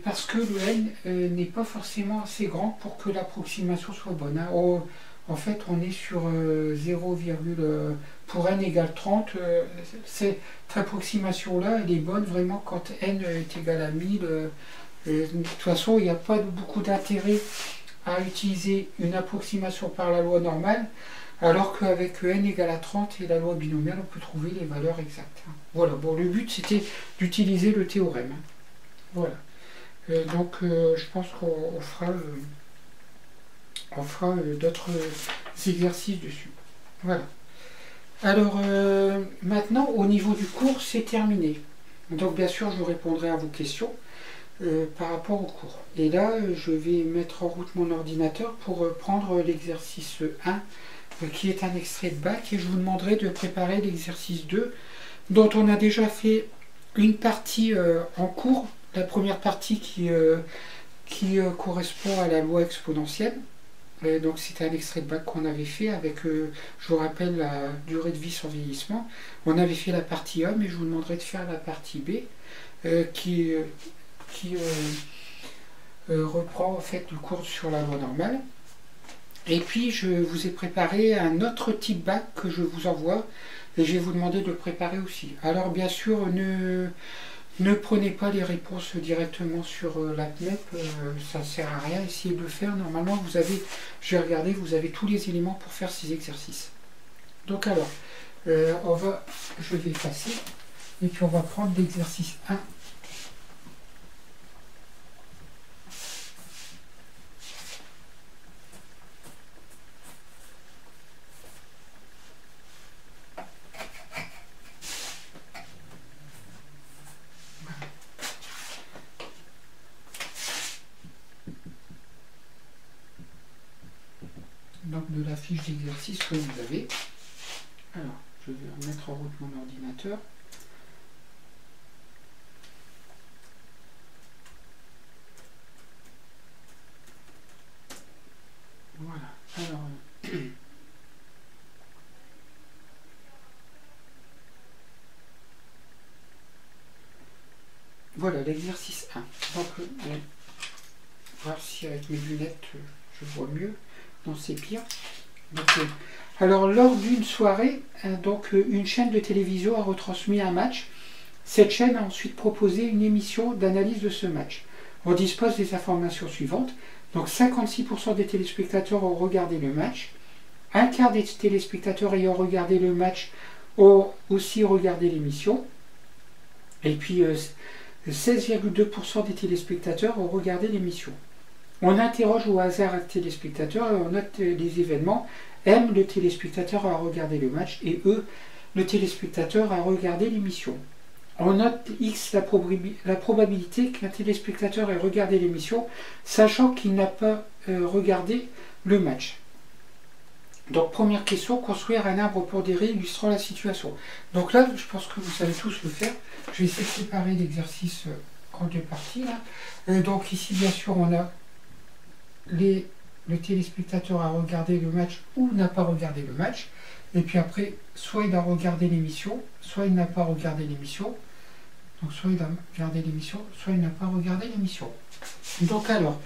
parce que le n n'est pas forcément assez grand pour que l'approximation soit bonne. Hein. En fait, on est sur 0, pour n égale 30. Cette approximation-là, elle est bonne vraiment quand n est égal à 1000. De toute façon, il n'y a pas beaucoup d'intérêt à utiliser une approximation par la loi normale, alors qu'avec n égale à 30 et la loi binomiale, on peut trouver les valeurs exactes. Voilà, bon, le but c'était d'utiliser le théorème. Voilà. Donc, je pense qu'on fera, d'autres exercices dessus. Voilà. Alors, maintenant, au niveau du cours, c'est terminé. Donc, bien sûr, je répondrai à vos questions par rapport au cours. Et là, je vais mettre en route mon ordinateur pour prendre l'exercice 1, qui est un extrait de bac, et je vous demanderai de préparer l'exercice 2, dont on a déjà fait une partie en cours, la première partie qui correspond à la loi exponentielle. Donc c'était un extrait de bac qu'on avait fait avec, je vous rappelle, la durée de vie sans vieillissement. On avait fait la partie A, mais je vous demanderai de faire la partie B, qui reprend en fait le cours sur la loi normale. Et puis je vous ai préparé un autre type bac que je vous envoie, et je vais vous demander de le préparer aussi. Alors bien sûr, ne prenez pas les réponses directement sur la PNEP, ça ne sert à rien, essayez de le faire. Normalement, vous avez, je vais regarder, vous avez tous les éléments pour faire ces exercices. Donc alors, je vais effacer, et puis on va prendre l'exercice 1. Donc de la fiche d'exercice que vous avez. Alors, je vais remettre en route mon ordinateur. Voilà. Alors, voilà l'exercice 1. Donc, voir si avec mes lunettes je vois mieux. Non, c'est pire. Donc, alors, lors d'une soirée, une chaîne de télévision a retransmis un match. Cette chaîne a ensuite proposé une émission d'analyse de ce match. On dispose des informations suivantes. Donc 56% des téléspectateurs ont regardé le match. Un quart des téléspectateurs ayant regardé le match ont aussi regardé l'émission. Et puis 16,2% des téléspectateurs ont regardé l'émission. On interroge au hasard un téléspectateur et on note les événements. M, le téléspectateur a regardé le match, et E, le téléspectateur a regardé l'émission. On note X, la probabilité qu'un téléspectateur ait regardé l'émission, sachant qu'il n'a pas regardé le match. Donc première question, construire un arbre pondéré illustrant la situation. Donc là, je pense que vous savez tous le faire. Je vais essayer de séparer l'exercice en deux parties. Là. Donc ici, bien sûr, on a le téléspectateur a regardé le match ou n'a pas regardé le match. Et puis après, soit il a regardé l'émission, soit il n'a pas regardé l'émission. Donc soit il a regardé l'émission, soit il n'a pas regardé l'émission. Donc alors,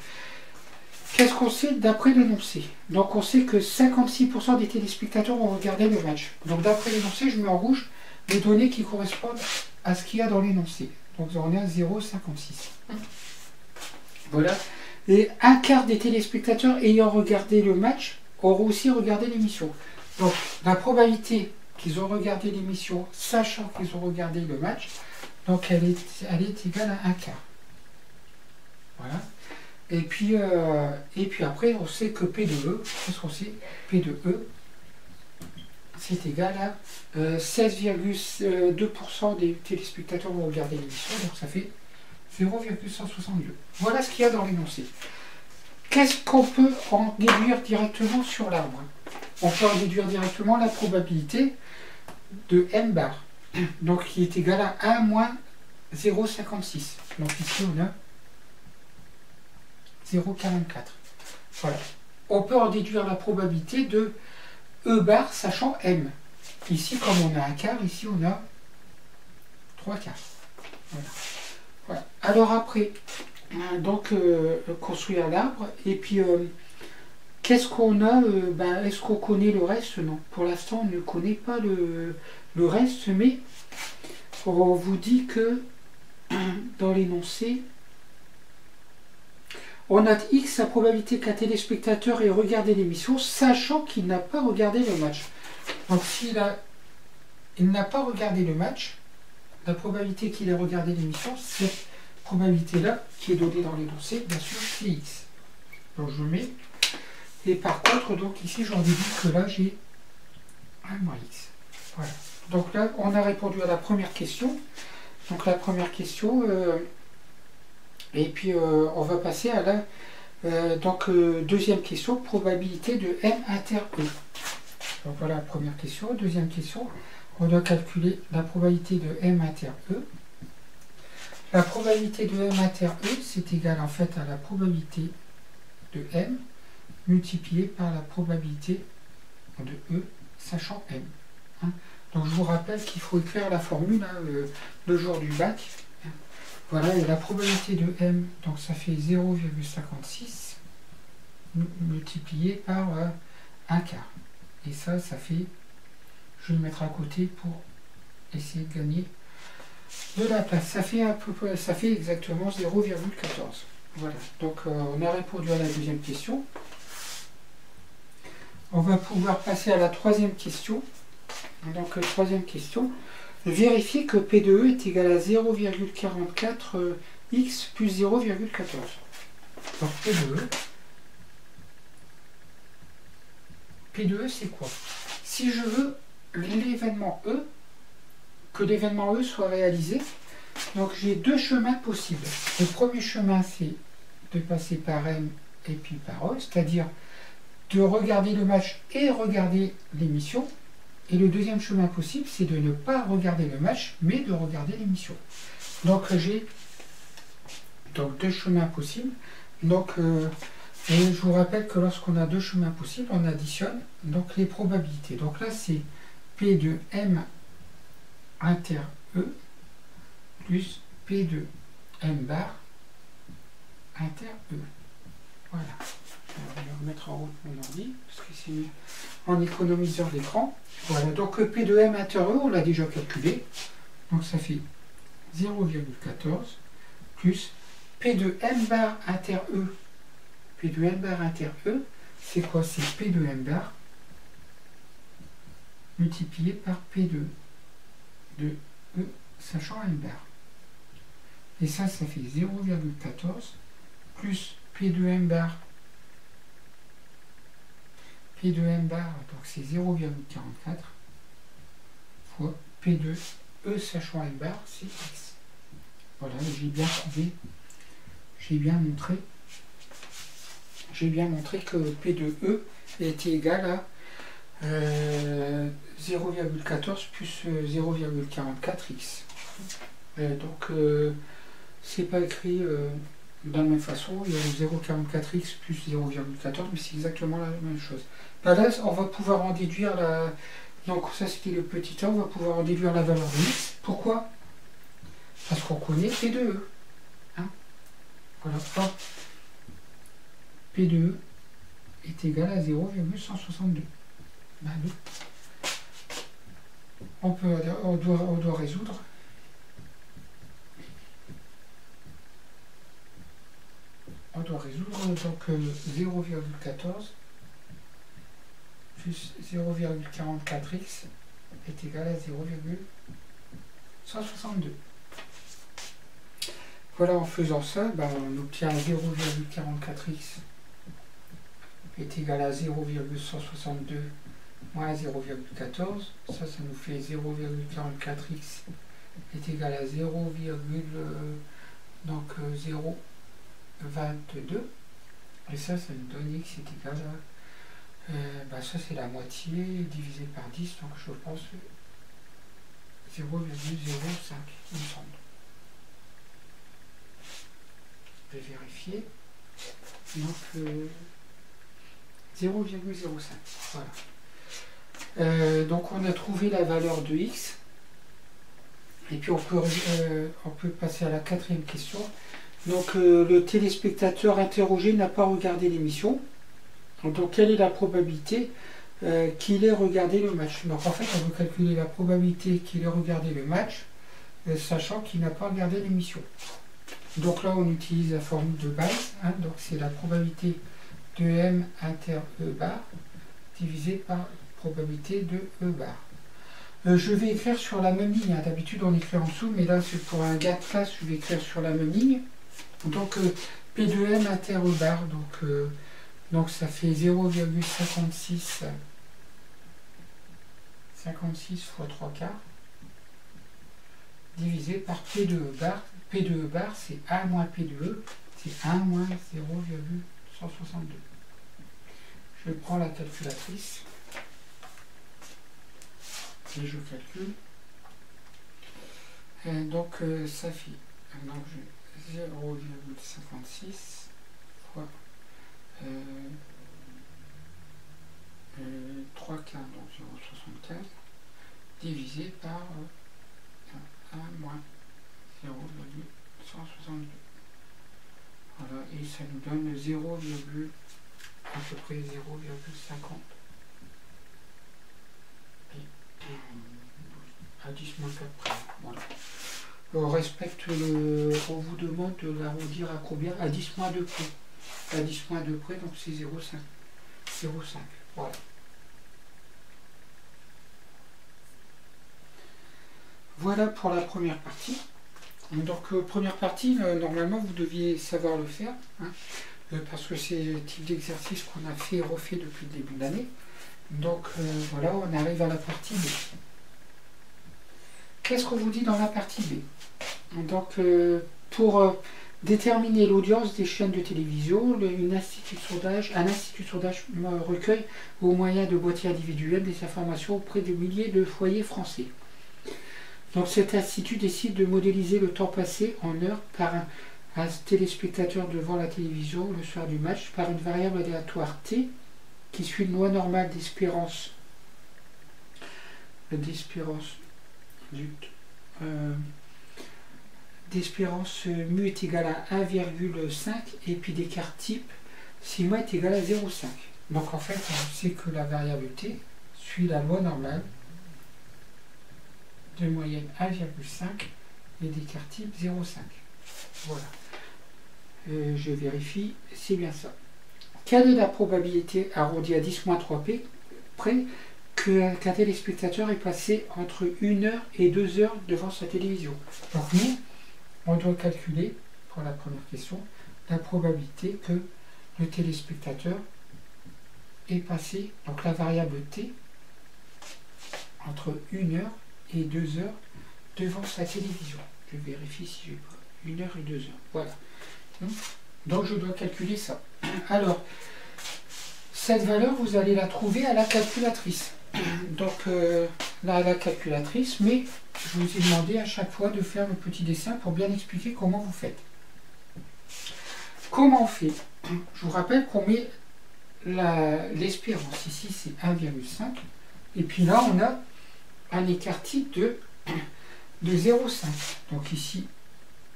qu'est-ce qu'on sait d'après l'énoncé? Donc on sait que 56% des téléspectateurs ont regardé le match. Donc d'après l'énoncé, je mets en rouge les données qui correspondent à ce qu'il y a dans l'énoncé. Donc on est à 0,56. Voilà. Et un quart des téléspectateurs ayant regardé le match auront aussi regardé l'émission. Donc la probabilité qu'ils ont regardé l'émission, sachant qu'ils ont regardé le match, donc elle est égale à un quart. Voilà. Et puis après, on sait que P de E, qu'est-ce qu'on sait? P de E, c'est égal à 16,2% des téléspectateurs vont regarder l'émission, donc ça fait 0,162. Voilà ce qu'il y a dans l'énoncé. Qu'est-ce qu'on peut en déduire directement sur l'arbre? On peut en déduire directement la probabilité de M bar, donc qui est égal à 1 moins 0,56. Donc ici on a 0,44. Voilà. On peut en déduire la probabilité de E bar sachant M. Ici, comme on a un quart, ici on a 3 quarts. Voilà. Voilà. Alors après, donc construire l'arbre, et puis qu'est-ce qu'on a est-ce qu'on connaît le reste? Non. Pour l'instant, on ne connaît pas le reste, mais on vous dit que dans l'énoncé, on a X la probabilité qu'un téléspectateur ait regardé l'émission, sachant qu'il n'a pas regardé le match. Donc il n'a pas regardé le match, la probabilité qu'il ait regardé l'émission, cette probabilité-là, qui est donnée dans l'énoncé, bien sûr, c'est X. Donc je mets. Et par contre, donc ici, j'en déduis que là, j'ai 1 moins X. Voilà. Donc là, on a répondu à la première question. Donc la première question, et puis on va passer à la deuxième question, probabilité de M inter E. Donc voilà la première question. Deuxième question, on doit calculer la probabilité de M inter E. La probabilité de M inter E, c'est égal en fait à la probabilité de M multipliée par la probabilité de E, sachant M. Hein. Donc je vous rappelle qu'il faut écrire la formule le jour du bac. Voilà, et la probabilité de M, donc ça fait 0,56 multiplié par 1 quart. Et ça fait, je vais le mettre à côté pour essayer de gagner de la place. Ça fait à peu près, ça fait exactement 0,14. Voilà, donc on a répondu à la deuxième question. On va pouvoir passer à la troisième question. Donc troisième question. Vérifier que P de E est égal à 0,44 x plus 0,14. Donc P de E c'est quoi? Si je veux l'événement E, que l'événement E soit réalisé, donc j'ai deux chemins possibles. Le premier chemin c'est de passer par M et puis par E, c'est-à-dire de regarder le match et regarder l'émission. Et le deuxième chemin possible, c'est de ne pas regarder le match, mais de regarder l'émission. Donc j'ai deux chemins possibles. Donc, et je vous rappelle que lorsqu'on a deux chemins possibles, on additionne donc les probabilités. Donc là, c'est P de M inter E plus P de M bar inter E. Voilà. Je vais remettre en route mon ordi, parce que c'est en économiseur d'écran. Voilà, donc P de M inter E, on l'a déjà calculé. Donc ça fait 0,14 plus P de M bar inter E. P de M bar inter E, c'est quoi? C'est P de M bar multiplié par P de E, sachant M bar. Et ça fait 0,14 plus P de M bar. P de M bar, donc c'est 0,44 fois P de E sachant M bar, c'est X. Voilà, j'ai bien trouvé, j'ai bien montré que P de E était égal à 0,14 plus 0,44x. Donc c'est pas écrit de la même façon, il y a 0,44x plus 0,14, mais c'est exactement la même chose. Là, on va pouvoir en déduire la... Donc ça c'était le petit a, on va pouvoir en déduire la valeur de x. Pourquoi? Parce qu'on connaît P de E. Hein, voilà, P de E est égal à 0,162. Ben, on doit résoudre. On doit résoudre donc 0,14 plus 0,44x est égal à 0,162. Voilà, en faisant ça, on obtient 0,44x est égal à 0,162 moins 0,14. Ça nous fait 0,44x est égal à 0,022. Et ça nous donne x est égal à... ça c'est la moitié divisé par 10, donc je pense 0,05, il me semble. Je vais vérifier. Donc 0,05. Voilà. Donc on a trouvé la valeur de x. Et puis on peut passer à la quatrième question. Donc le téléspectateur interrogé n'a pas regardé l'émission. Donc quelle est la probabilité qu'il ait regardé le match? Donc en fait on veut calculer la probabilité qu'il ait regardé le match, sachant qu'il n'a pas regardé l'émission. Donc là on utilise la formule de base, hein, donc c'est la probabilité de M inter E bar divisé par la probabilité de E bar. Je vais écrire sur la même ligne, hein. D'habitude on écrit en dessous, mais là c'est pour un gain de classe, je vais écrire sur la même ligne. Donc P de M inter E bar, donc ça fait 0,56 fois 3 quarts divisé par P de E bar. P de E bar c'est 1 moins P de E, c'est 1 moins 0,162. Je prends la calculatrice et je calcule. Donc ça fait 0,56 fois 3 quarts, donc 0,75, divisé par 1 moins 0,162. Voilà, et ça nous donne 0, à peu près 0,50. À 10 moins 4 près. Voilà. On respecte on vous demande de l'arrondir à combien? À 10 moins 2 près. À 10 moins 2 près, donc c'est 0,5. 0,5. Voilà. Voilà pour la première partie. Donc première partie, normalement vous deviez savoir le faire, hein, parce que c'est le type d'exercice qu'on a fait et refait depuis le début de l'année. Donc voilà, on arrive à la partie B. Qu'est-ce qu'on vous dit dans la partie B? Donc pour déterminer l'audience des chaînes de télévision, un institut de sondage recueille au moyen de boîtiers individuels des informations auprès de milliers de foyers français. Donc cet institut décide de modéliser le temps passé en heures par un téléspectateur devant la télévision le soir du match par une variable aléatoire T qui suit une loi normale d'espérance mu est égal à 1,5 et puis d'écart type sigma est égal à 0,5. Donc en fait on sait que la variable T suit la loi normale de moyenne 1,5 et d'écart type 0,5. Voilà. Je vérifie, c'est bien ça. Quelle est la probabilité arrondie à 10-3 p près qu'un téléspectateur est passé entre 1 heure et 2 heures devant sa télévision? Donc nous, on doit calculer, pour la première question, la probabilité que le téléspectateur est passé, donc la variable T, entre 1 heure et 2 heures devant sa télévision. Je vérifie si j'ai pas 1 heure et 2 heures. Voilà. Donc je dois calculer ça. Alors, cette valeur, vous allez la trouver à la calculatrice. Donc là, à la calculatrice, mais je vous ai demandé à chaque fois de faire le petit dessin pour bien expliquer comment vous faites. Comment on fait? Je vous rappelle qu'on met l'espérance. Ici, c'est 1,5. Et puis là, on a un écart type de 0,5. Donc ici,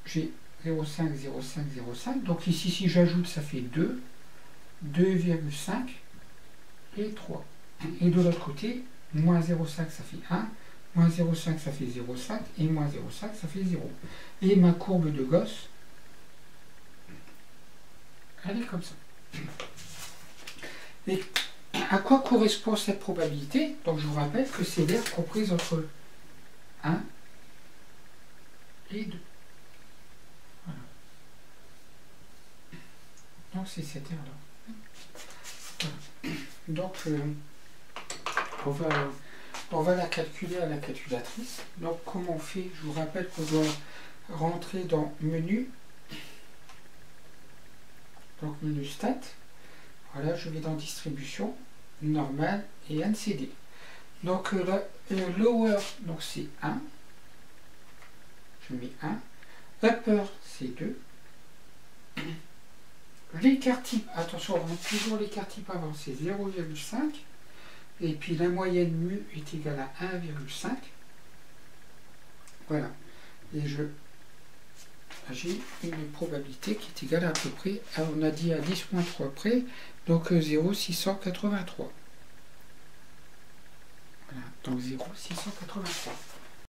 j'ai 0,5, 0,5, 0,5. Donc ici, si j'ajoute, ça fait 2, 2,5 et 3. Et de l'autre côté, moins 0,5, ça fait 1, moins 0,5, ça fait 0,5, et moins 0,5, ça fait 0. Et ma courbe de Gauss, elle est comme ça. Et à quoi correspond cette probabilité? Donc je vous rappelle que c'est l'aire comprise entre 1 et 2. Voilà. Donc c'est cette aire-là. Voilà. Donc on va la calculer à la calculatrice. Donc comment on fait? Je vous rappelle qu'on doit rentrer dans menu. Donc menu stat. Voilà, je vais dans distribution, normale et NCD. Donc lower, donc c'est 1. Je mets 1. Upper, c'est 2. L'écart type, attention, on rentre toujours l'écart type avant, c'est 0,5. Et puis la moyenne mu est égale à 1,5. Voilà. Et j'ai une probabilité qui est égale à peu près, on a dit à 10 moins 3 près, donc 0,683. Voilà, donc 0,683.